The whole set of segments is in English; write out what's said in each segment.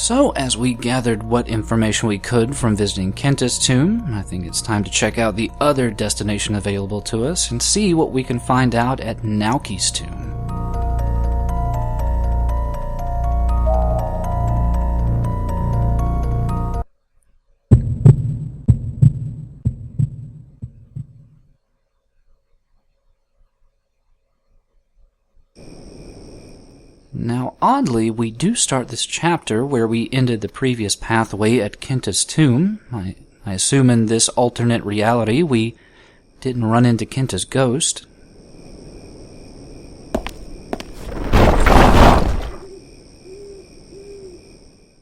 So, as we gathered what information we could from visiting Kenta's tomb, I think it's time to check out the other destination available to us and see what we can find out at Naoki's tomb. Now, oddly, we do start this chapter where we ended the previous pathway at Kenta's tomb. I assume in this alternate reality we didn't run into Kenta's ghost.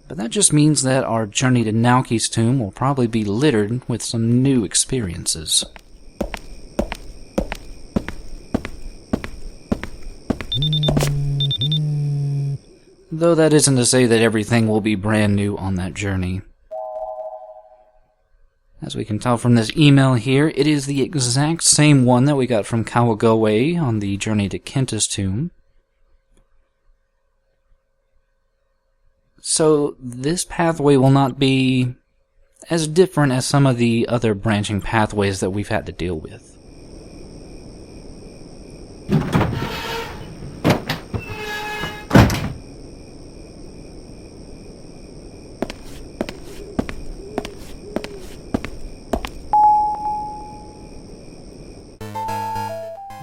But that just means that our journey to Naoki's tomb will probably be littered with some new experiences. Though that isn't to say that everything will be brand new on that journey. As we can tell from this email here, it is the exact same one that we got from Kawagoe on the journey to Kenta's tomb. So this pathway will not be as different as some of the other branching pathways that we've had to deal with.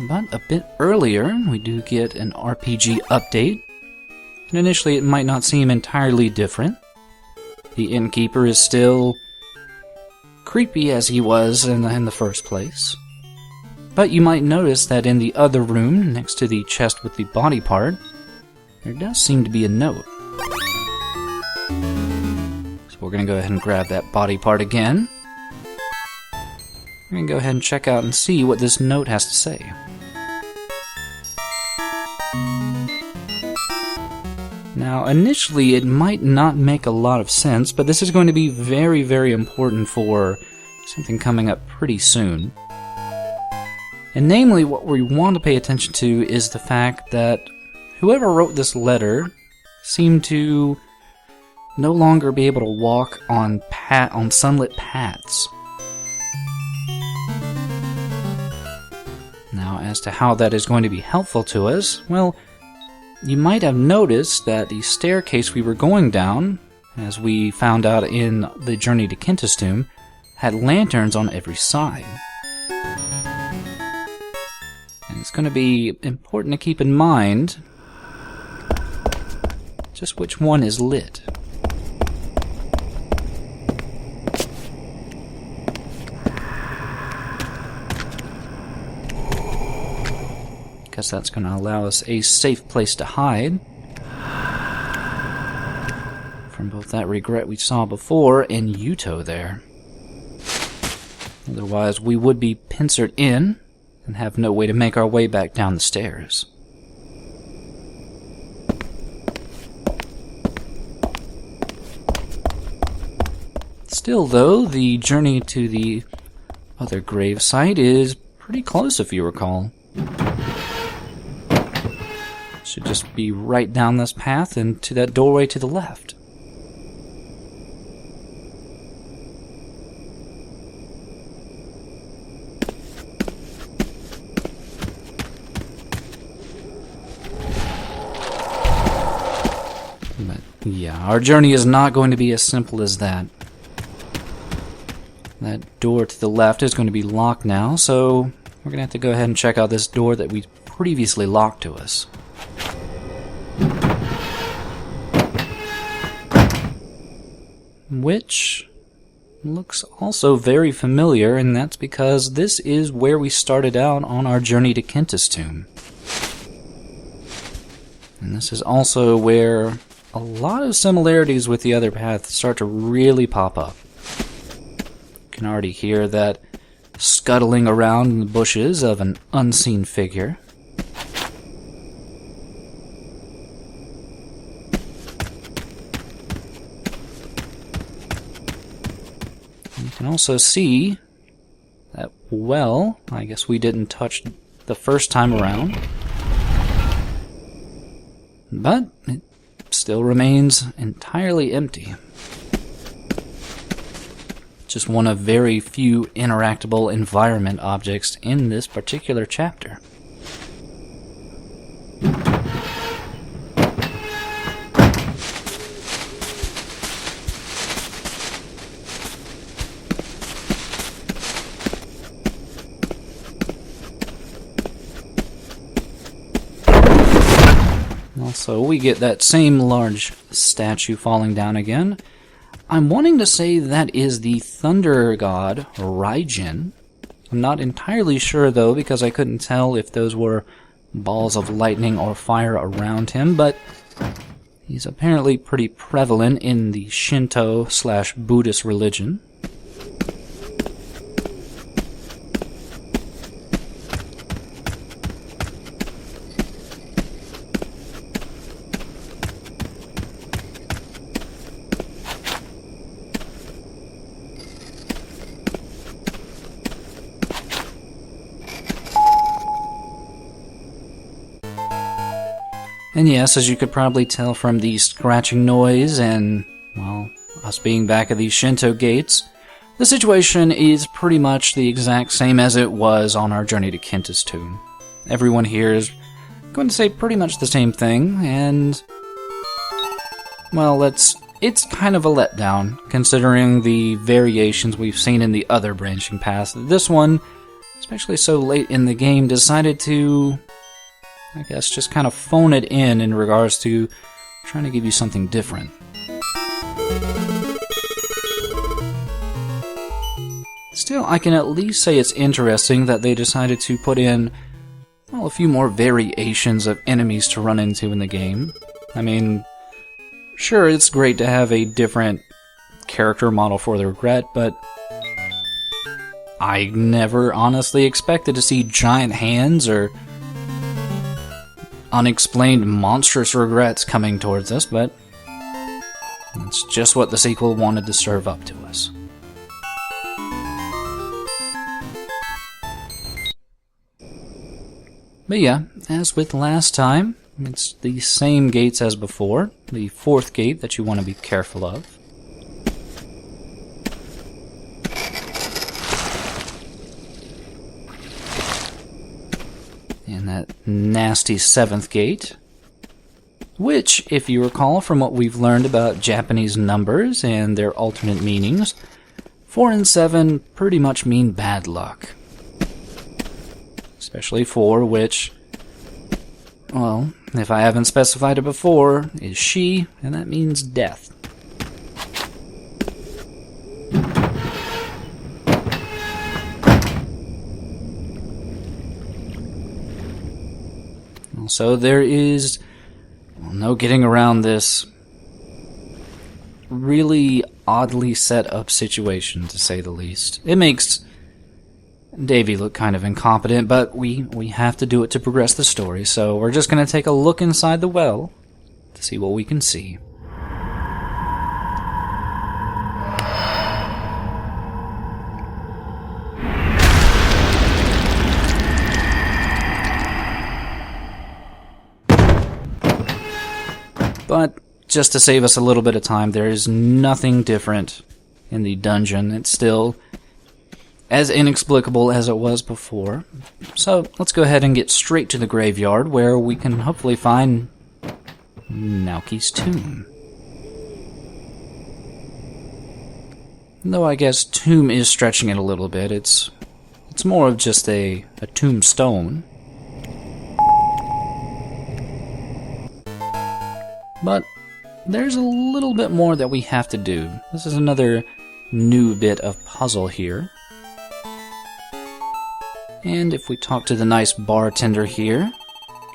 But a bit earlier, we do get an RPG update, and initially it might not seem entirely different. The innkeeper is still creepy as he was in the first place. But you might notice that in the other room, next to the chest with the body part, there does seem to be a note. So we're going to go ahead and grab that body part again. We're going to go ahead and check out and see what this note has to say. Now, initially, it might not make a lot of sense, but this is going to be very, very important for something coming up pretty soon. And namely, what we want to pay attention to is the fact that whoever wrote this letter seemed to no longer be able to walk on sunlit paths. Now, as to how that is going to be helpful to us, well, you might have noticed that the staircase we were going down, as we found out in the journey to Kenta's tomb, had lanterns on every side. And it's going to be important to keep in mind just which one is lit. Because that's going to allow us a safe place to hide from both that regret we saw before and Yuto there. Otherwise, we would be pincered in and have no way to make our way back down the stairs. Still, though, the journey to the other grave site is pretty close, if you recall. Should just be right down this path and to that doorway to the left. But yeah, our journey is not going to be as simple as that. That door to the left is going to be locked now, so we're going to have to go ahead and check out this door that we previously locked to us. Which looks also very familiar, and that's because this is where we started out on our journey to Kenta's tomb. And this is also where a lot of similarities with the other paths start to really pop up. You can already hear that scuttling around in the bushes of an unseen figure. You can also see that well, I guess we didn't touch the first time around, but it's still remains entirely empty. Just one of very few interactable environment objects in this particular chapter. Also, we get that same large statue falling down again. I'm wanting to say that is the thunder god, Raijin. I'm not entirely sure, though, because I couldn't tell if those were balls of lightning or fire around him, but he's apparently pretty prevalent in the Shinto/Buddhist religion. And yes, as you could probably tell from the scratching noise and, well, us being back at these Shinto gates, the situation is pretty much the exact same as it was on our journey to Kenta's tomb. Everyone here is going to say pretty much the same thing, and, well, it's kind of a letdown, considering the variations we've seen in the other branching paths. This one, especially so late in the game, decided to, I guess, just kind of phone it in regards to trying to give you something different. Still, I can at least say it's interesting that they decided to put in, well, a few more variations of enemies to run into in the game. I mean, sure, it's great to have a different character model for the regret, but I never honestly expected to see giant hands or unexplained monstrous regrets coming towards us, but that's just what the sequel wanted to serve up to us. But yeah, as with last time, it's the same gates as before. The fourth gate that you want to be careful of. And that nasty seventh gate, which, if you recall from what we've learned about Japanese numbers and their alternate meanings, 4 and 7 pretty much mean bad luck. Especially 4, which, well, if I haven't specified it before, is she, and that means death. So there is, well, no getting around this really oddly set up situation, to say the least. It makes Davy look kind of incompetent, but we have to do it to progress the story, so we're just going to take a look inside the well to see what we can see. But just to save us a little bit of time, there is nothing different in the dungeon. It's still as inexplicable as it was before. So let's go ahead and get straight to the graveyard, where we can hopefully find Naoki's tomb. Though I guess tomb is stretching it a little bit. It's more of just a tombstone. But there's a little bit more that we have to do. This is another new bit of puzzle here. And if we talk to the nice bartender here,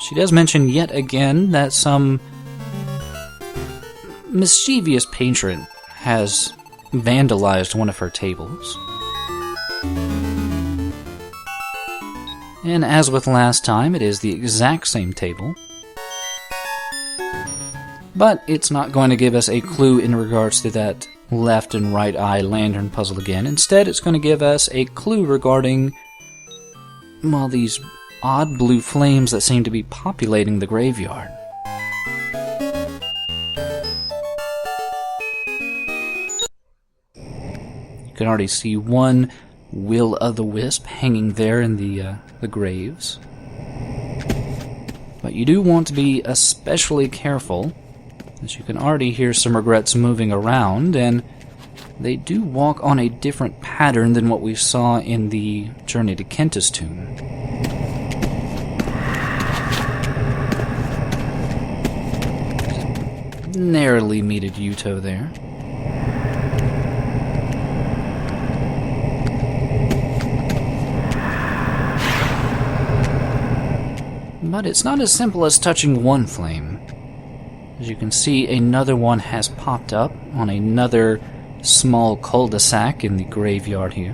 she does mention yet again that some mischievous patron has vandalized one of her tables. And as with last time, it is the exact same table. But it's not going to give us a clue in regards to that left and right eye lantern puzzle again. Instead, it's going to give us a clue regarding, well, these odd blue flames that seem to be populating the graveyard. You can already see one will-o'-the-wisp hanging there in the graves. But you do want to be especially careful, as you can already hear some regrets moving around, and they do walk on a different pattern than what we saw in the journey to Kenta's tomb. Narrowly meted Yuto there. But it's not as simple as touching one flame. As you can see, another one has popped up on another small cul-de-sac in the graveyard here.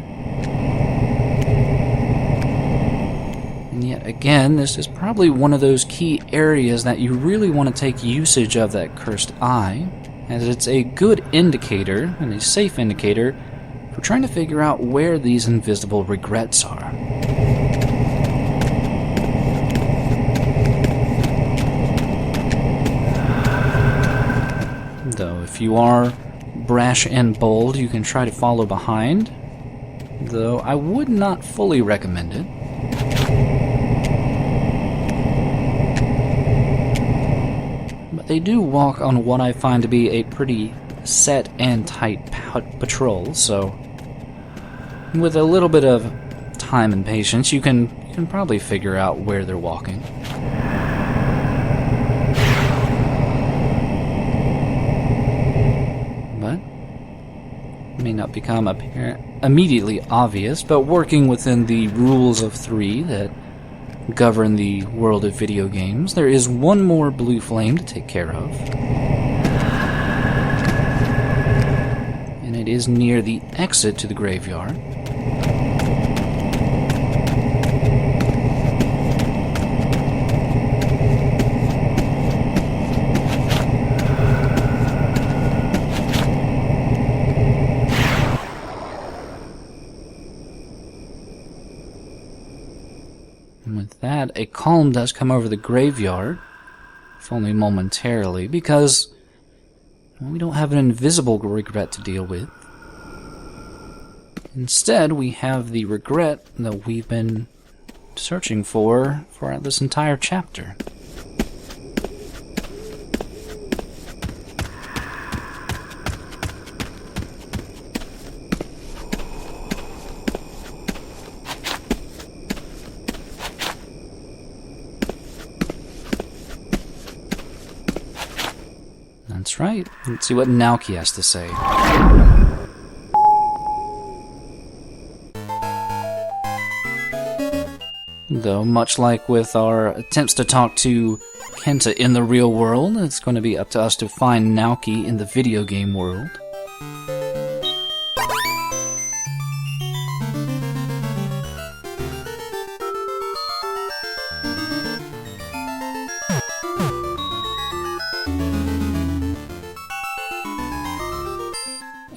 And yet again, this is probably one of those key areas that you really want to take usage of that cursed eye, as it's a good indicator, and a safe indicator, for trying to figure out where these invisible regrets are. Though if you are brash and bold, you can try to follow behind, though I would not fully recommend it. But they do walk on what I find to be a pretty set and tight patrol, so with a little bit of time and patience, you can probably figure out where they're walking. May not become immediately obvious, but working within the rules of three that govern the world of video games, there is one more blue flame to take care of. And it is near the exit to the graveyard. That, a calm does come over the graveyard, if only momentarily, because we don't have an invisible regret to deal with. Instead, we have the regret that we've been searching for throughout this entire chapter. That's right. Let's see what Naoki has to say. Though, much like with our attempts to talk to Kenta in the real world, it's going to be up to us to find Naoki in the video game world.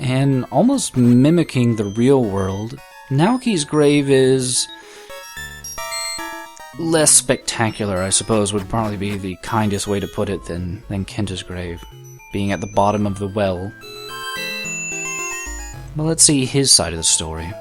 And almost mimicking the real world, Naoki's grave is less spectacular, I suppose, would probably be the kindest way to put it than Kenta's grave, being at the bottom of the well. But let's see his side of the story.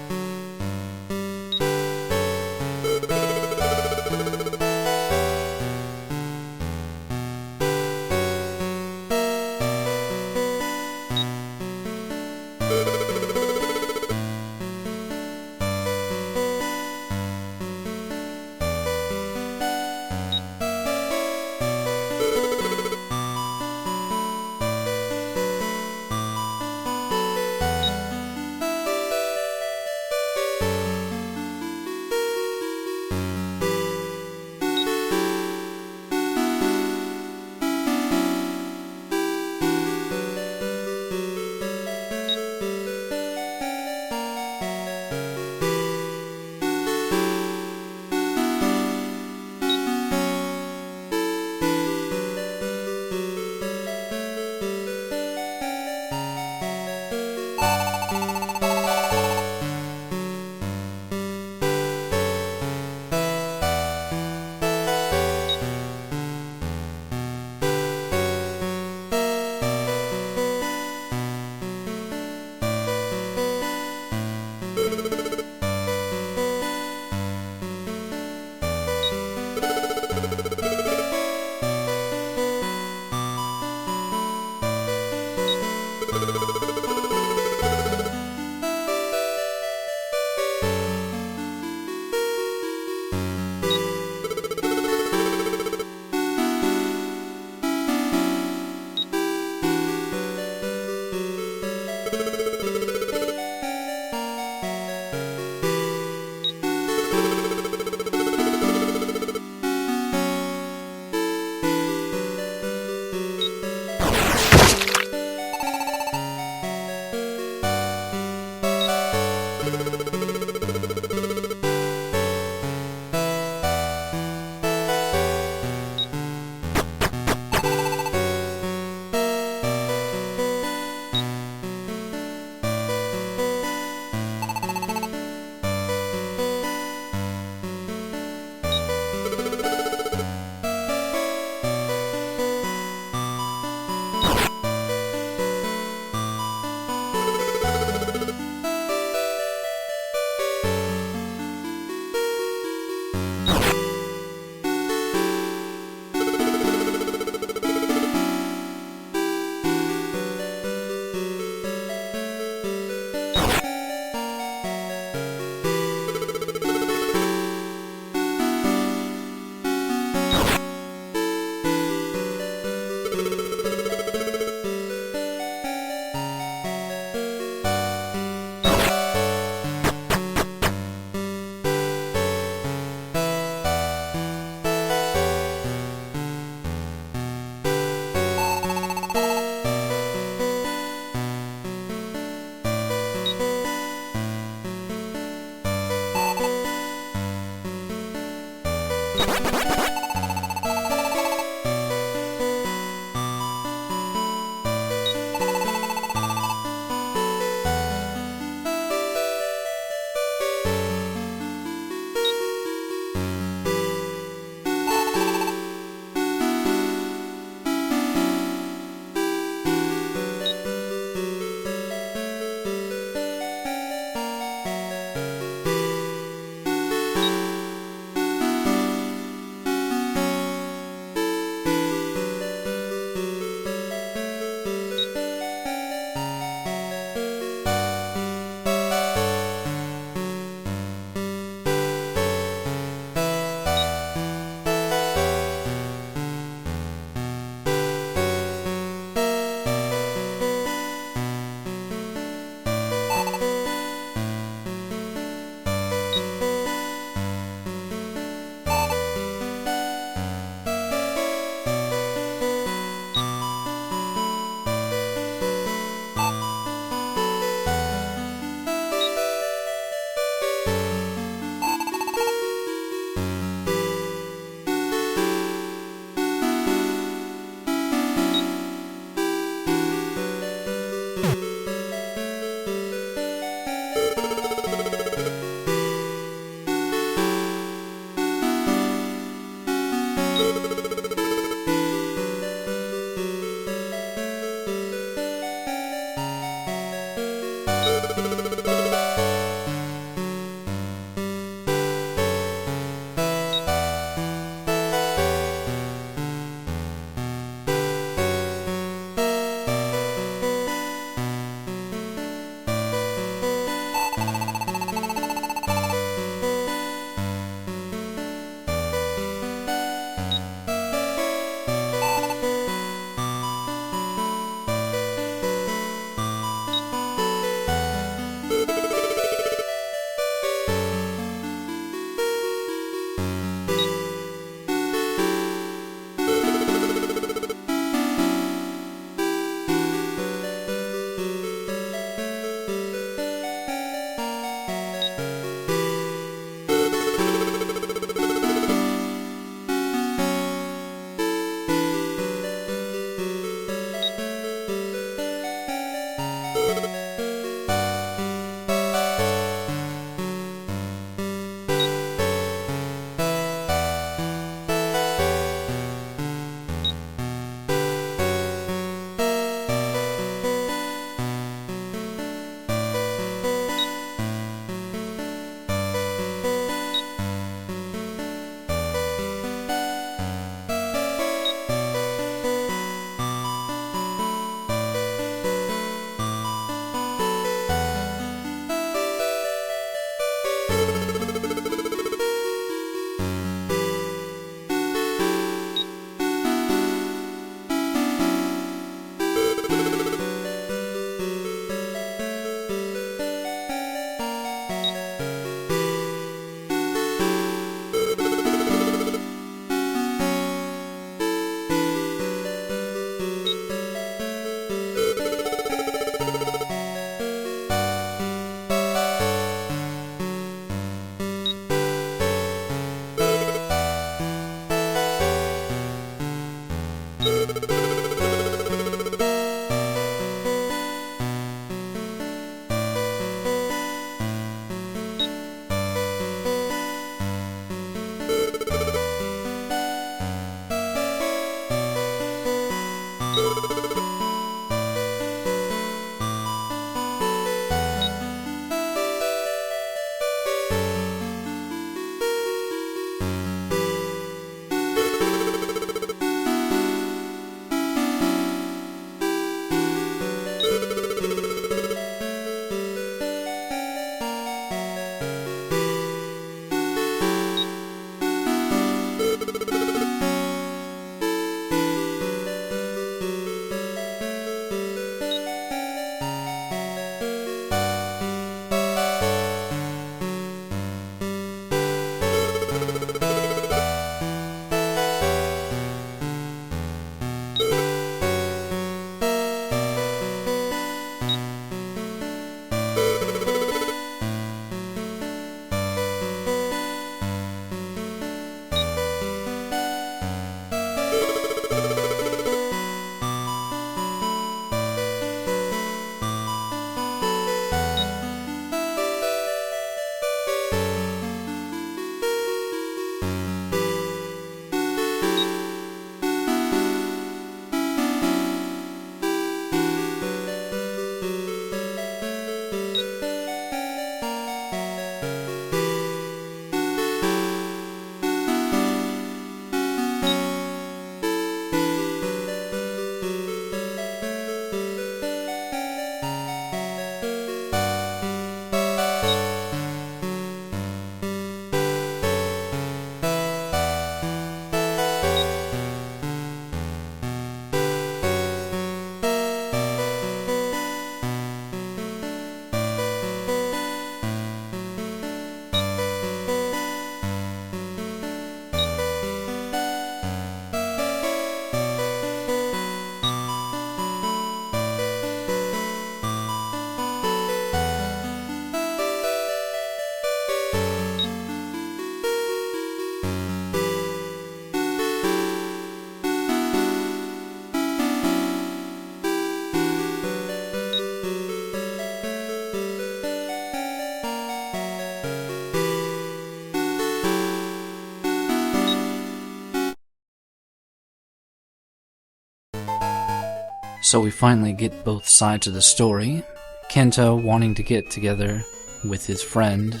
So we finally get both sides of the story. Kento wanting to get together with his friend,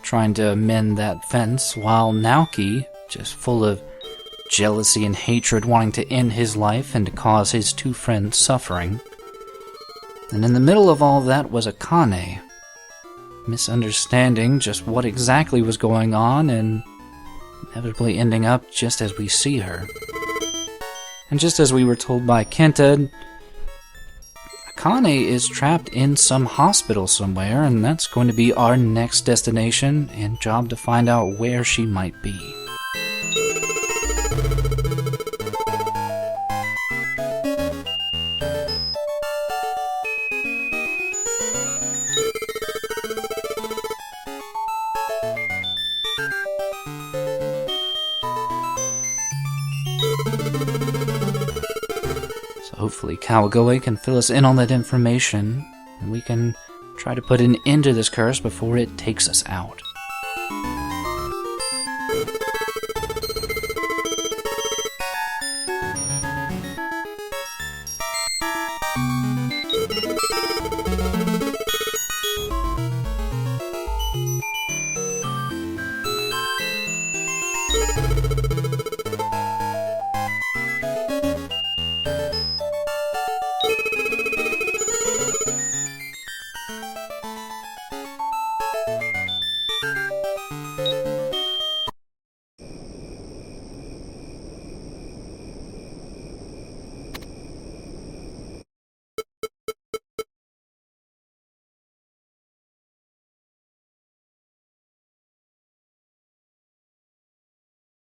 trying to mend that fence, while Naoki, just full of jealousy and hatred, wanting to end his life and to cause his two friends suffering. And in the middle of all that was Akane, misunderstanding just what exactly was going on and inevitably ending up just as we see her. And just as we were told by Kenta, Akane is trapped in some hospital somewhere, and that's going to be our next destination and job to find out where she might be. Hopefully Kawagoe can fill us in on that information, and we can try to put an end to this curse before it takes us out.